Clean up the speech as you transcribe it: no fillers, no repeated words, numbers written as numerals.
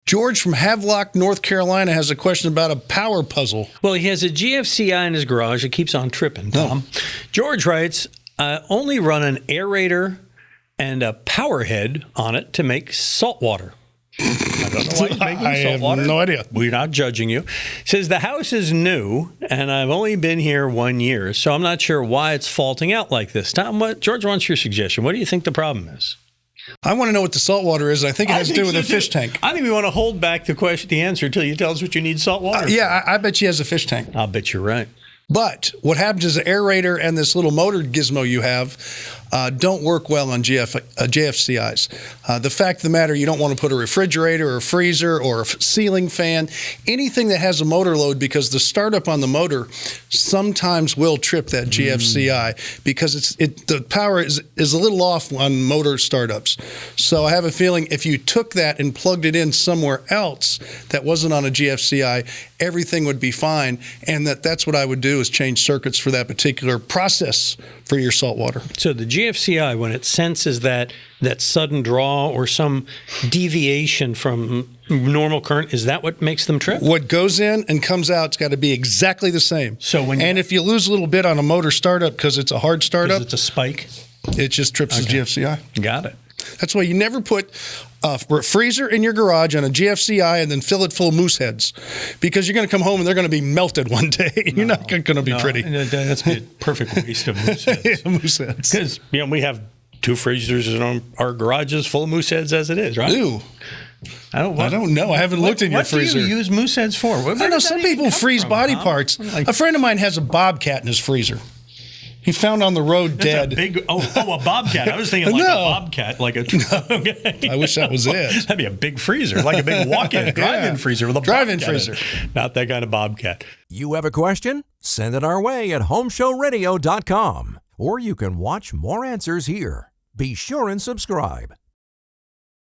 George from Havelock, North Carolina, has a question about a power puzzle. Well, he has a GFCI in his garage. It keeps on tripping, Tom. Oh. George writes, only run an aerator and a power head on it to make salt water. I don't know why he's making salt water. I have no idea. We're not judging you. Says the house is new, and I've only been here 1 year, so I'm not sure why it's faulting out like this. Tom, George wants your suggestion. What do you think the problem is? I want to know what the salt water is. I think it has to do with a fish tank. I think we want to hold back the answer until you tell us what you need salt water for. Yeah, I bet she has a fish tank. I'll bet you're right. But what happens is the aerator and this little motor gizmo you have don't work well on GFCIs. The fact of the matter, you don't want to put a refrigerator or a freezer or a ceiling fan, anything that has a motor load, because the startup on the motor sometimes will trip that GFCI because the power is a little off on motor startups. So I have a feeling if you took that and plugged it in somewhere else that wasn't on a GFCI, everything would be fine. And that's what I would do, is change circuits for that particular process for your salt water. So the GFCI, when it senses that sudden draw or some deviation from normal current, is that what makes them trip? What goes in and comes out, it's got to be exactly the same. So if you lose a little bit on a motor startup because it's a hard startup, it's a spike, it just trips the GFCI. Got it. That's why you never put a freezer in your garage on a GFCI and then fill it full of moose heads, because you're going to come home and they're going to be melted one day. You're not going to be pretty. That's a perfect waste of moose heads. Yeah, moose heads. Because we have 2 freezers in our garages full of moose heads as it is, right? Ew. I don't know. I haven't looked in your freezer. What do you use moose heads for? I don't know. Some people freeze body parts. A friend of mine has a bobcat in his freezer. He found on the road dead. A bobcat. I was thinking like a bobcat, like a. Okay. I wish that was it. That'd be a big freezer, like a big walk-in drive-in freezer with a drive-in freezer. Not that kind of bobcat. You have a question? Send it our way at HomeShowRadio.com, or you can watch more answers here. Be sure and subscribe.